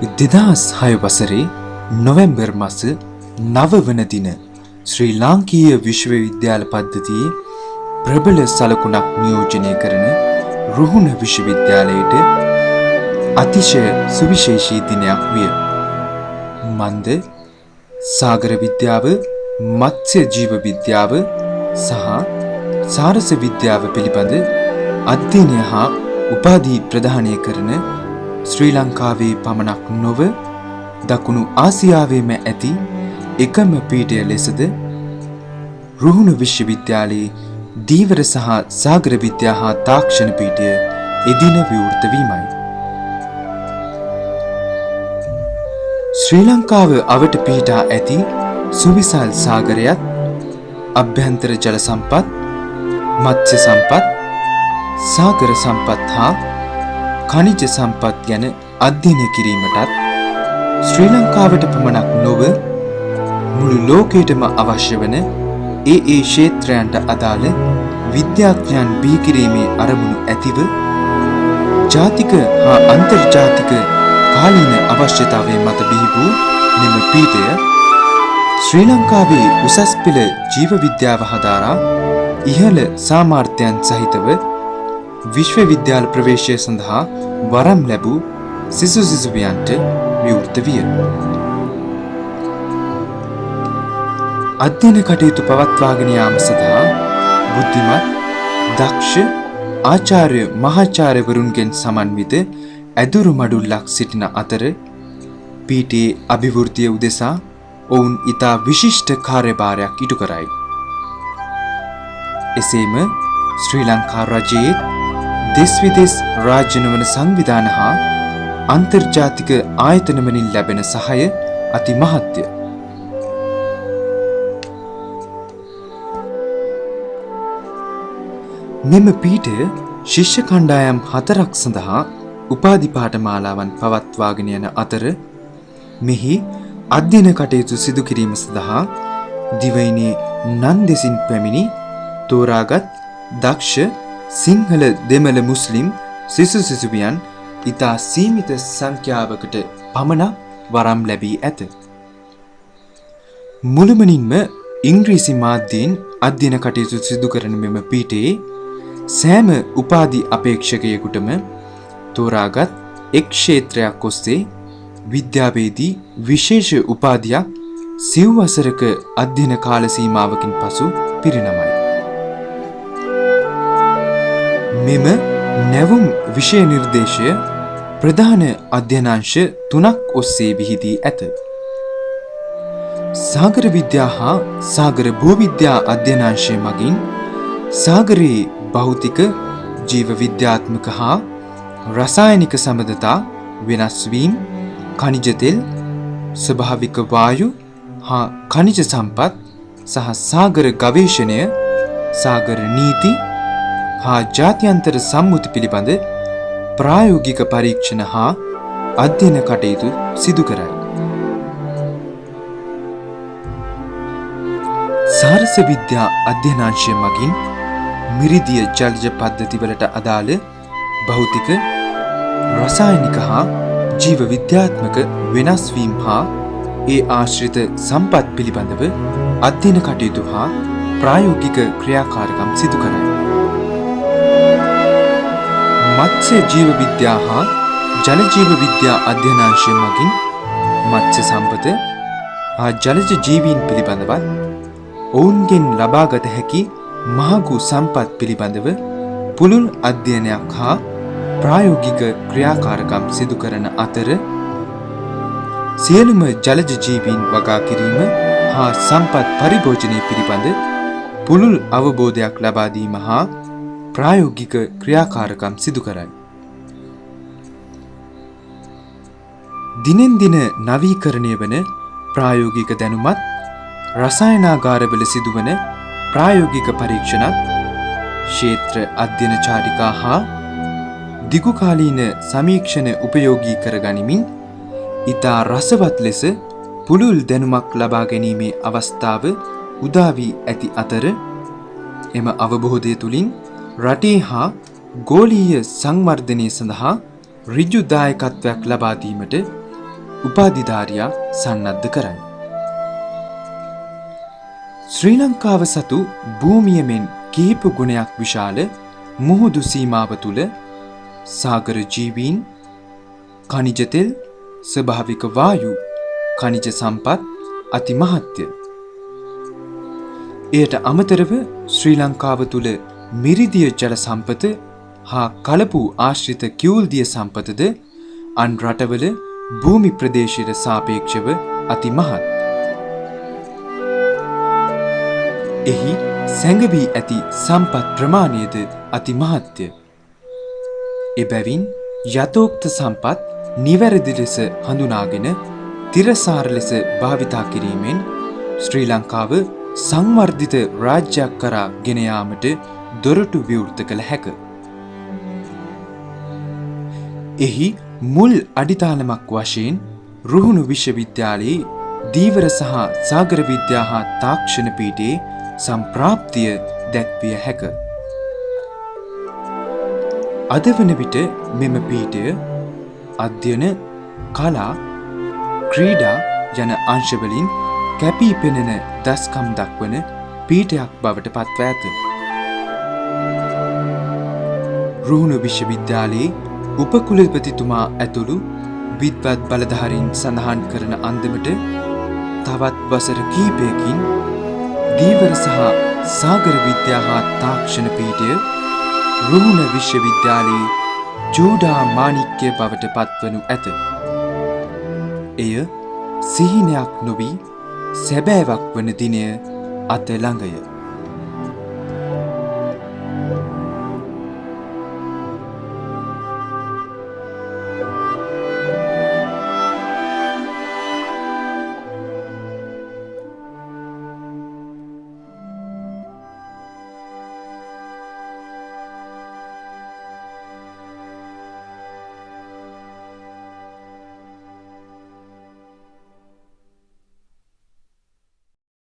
2006 වසරේ නොවැම්බර් මාස 9 වන දින ශ්‍රී ලාංකීය විශ්වවිද්‍යාල පද්ධතියේ ප්‍රබල සලකුණක් නියෝජනය කරන රුහුණ විශ්වවිද්‍යාලයට අතිශය සුවිශේෂී දිනයක් විය. මන්ද සාගර විද්‍යාව, මත්ස්‍ය ජීව විද්‍යාව සහ සාරස විද්‍යාව පිළිබඳ අධ්‍යයනය හා උපාධි ප්‍රදානය කරන ශ්‍රී ලංකාවේ පමණක් නොව දකුණු ආසියාවේම ඇති එකම පීඨය ලෙසද රුහුණ විශ්වවිද්‍යාලයේ දීවර සහ සාගර විද්‍යා හා තාක්ෂණ පීඨය එදින විවෘත වීමයි. ශ්‍රී ලංකාව අවට පිහිටා ඇති සුවිසල් සාගරයත් අභ්‍යන්තර ජල සම්පත්, මත්ස්‍ය සම්පත්, සාගර සම්පත් හා ඛනිජ සම්පත් ගැන අධ්‍යයනය කිරීමටත් ශ්‍රී ලංකාවට පමණක් නොව මුළු ලෝකයටම අවශ්‍ය වන ඒ ක්ෂේත්‍රයන්ට අදාළ විද්‍යාඥයන් බිහි කිරීමේ අරමුණු ඇතිව ජාතික හා අන්තර්ජාතික කාලීන අවශ්‍යතාවය මත බිහි වූ මෙම පීඨය ශ්‍රී ලංකාවේ උසස් පෙළ ජීව විද්‍යාව හදාරා ඉහළ සාමර්ථ්‍යයන් සහිතව විශ්වවිද්‍යාල ප්‍රවේශය සඳහා වරම් ලැබූ සිසුවියන්ට විවෘත විය. අධ්‍යයන කටයුතු පවත්වාගෙන යාම සඳහා බුද්ධිමත්, දක්ෂ ආචාර්ය මහාචාර්යවරුන්ගෙන් සමන්විත ඇදුරු මඩුල්ලක් සිටින අතර පීඨයේ අභිවෘද්ධිය උදෙසා ඔවුන් ඉතා විශිෂ්ට කාර්යභාරයක් ඉටු කරයි. එසේම ශ්‍රී ලංකා රජයේ දෙස් විදෙස් රාජ්‍ය නොවන සංවිධාන හා අන්තර්ජාතික ආයතන වලින් ලැබෙන සහාය අති මහත්ය. මෙම පීඨය ශිෂ්‍ය කණ්ඩායම් 4ක් සඳහා උපාධි පාඨමාලාවන් පවත්වාගෙන යන අතර මෙහි අධ්‍යයන කටයුතු සිදු කිරීම සඳහා දිවයිනේ නන්දෙසින් පැමිණි තෝරාගත් දක්ෂ සිංහල, දෙමළ, මුස්ලිම් සිසුවියන් ඉතා සීමිත සංඛ්‍යාවකට පමණක් වරම් ලැබී ඇත. මුළුමනින්ම ඉංග්‍රීසි මාධ්‍යයෙන් අධ්‍යයන කටයුතු සිදු කරන මෙම පීඨයේ සෑම උපාධි අපේක්ෂකයෙකුටම තෝරාගත් එක් ක්ෂේත්‍රයක් ඔස්සේ විද්‍යාවේදී විශේෂ උපාධියක් සිව් වසරක අධ්‍යයන කාල සීමාවකින් පසු පිරිනමයි. මෙම නැවුම් විෂය නිර්දේශය ප්‍රධාන අධ්‍යයනාංශ 3ක් ඔස්සේ විහිදී ඇත. සාගර විද්‍යා හා සාගර භූවිද්‍යා අධ්‍යයනාංශය මගින් සාගරයේ භෞතික, ජීව විද්‍යාත්මක හා රසායනික සම්බන්ධතා වෙනස් වීම, ඛනිජ තෙල්, ස්වභාවික වායු හා ඛනිජ සම්පත් සහ සාගර ගවේෂණය, සාගර නීති හා ජාත්‍යන්තර සම්මුති පිළිබඳ ප්‍රායෝගික පරීක්ෂණ හා අධ්‍යයන කටයුතු සිදු කරයි. සාරස විද්‍යා අධ්‍යයනාංශය මගින් මිරිදිය ජලජ පද්ධතිවලට අදාළ භෞතික, රසායනික හා ජීව විද්‍යාත්මක වෙනස් වීම හා ඒ ආශ්‍රිත සම්පත් පිළිබඳව අධ්‍යයන කටයුතු හා ප්‍රායෝගික ක්‍රියාකාරකම් සිදු කරයි. මත්ස්‍ය ජීව විද්‍යා හා ජල ජීව විද්‍යා අධ්‍යයනාංශය මගින් මත්ස්‍ය සම්පත හා ජලජ ජීවීන් පිළිබඳවත් ඔවුන්ගෙන් ලබාගත හැකි මහඟු සම්පත් පිළිබඳව පුළුල් අධ්‍යයනයක් හා ප්‍රායෝගික ක්‍රියාකාරකම් සිදු කරන අතර සියලුම ජලජ ජීවීන් වගා කිරීම හා සම්පත් පරිභෝජනය පිළිබඳ පුළුල් අවබෝධයක් ලබා දීම හා ප්‍රායෝගික ක්‍රියාකාරකම් සිදු කරයි. දිනෙන් දින නවීකරණය වන ප්‍රායෝගික දැනුමත්, රසායනාගාරවල සිදුවන ප්‍රායෝගික පරීක්ෂණත්, ක්ෂේත්‍ර අධ්‍යයන චාරිකා හා දිගුකාලීන සමීක්ෂණ උපයෝගී කර ගනිමින් ඉතා රසවත් ලෙස පුළුල් දැනුමක් ලබා ගැනීමේ අවස්ථාව උදා වී ඇති අතර එම අවබෝධය තුළින් රටේ හා ගෝලීය සංවර්ධනය සඳහා ඍජු දායකත්වයක් ලබා දීමට උපාධිධාරියා සන්නද්ධ කරයි. ශ්‍රී ලංකාව සතු භූමිය මෙන් කිහිප ගුණයක් විශාල මුහුදු සීමාව තුළ සාගර ජීවීන්, ඛනිජ තෙල්, ස්වභාවික වායු, ඛනිජ සම්පත් අතිමහත්ය. එයට අමතරව ශ්‍රී ලංකාව තුළ මිරිදිය ජල සම්පත හා කලපු ආශ්‍රිත කිවුල් දිය සම්පතද අන් රටවල භූමි ප්‍රදේශයට සාපේක්ෂව අතිමහත්. එහි සැඟවී ඇති සම්පත් ප්‍රමාණයද අතිමහත්ය. එබැවින් යථෝක්ත සම්පත් නිවැරදි ලෙස හඳුනාගෙන තිරසාර ලෙස භාවිතා කිරීමෙන් ශ්‍රී ලංකාව සංවර්ධිත රාජ්‍යයක් කරා ගෙන යාමට දොරටු විවෘත කළ හැක. එහි මුල් අඩිතාලමක් වශයෙන් රුහුණු විශ්වවිද්‍යාලයේ දීවර සහ සාගර විද්‍යා හා තාක්ෂණ පීඨයේ සම්ප්‍රාප්තිය දැක්විය හැක. අද වන විට මෙම පීඨය අධ්‍යයන, කලා, ක්‍රීඩා යන අංශවලින් කැපී පෙනෙන දස්කම් දක්වන පීඨයක් බවට පත්ව ඇත. රුහුණු විශ්වවිද්‍යාලයේ උපකුලපතිතුමා ඇතුළු විද්වත් බලධාරීන් සඳහන් කරන අන්දමට තවත් වසර කිහිපයකින් දීවර සහ සාගර විද්‍යා හා තාක්ෂණ පීඨය රුහුණ විශ්වවිද්‍යාලයේ චූඩා මාණික්‍ය බවට පත්වනු ඇත. එය සිහිනයක් නොවි සැබෑවක් වන දිනය අත ළඟය.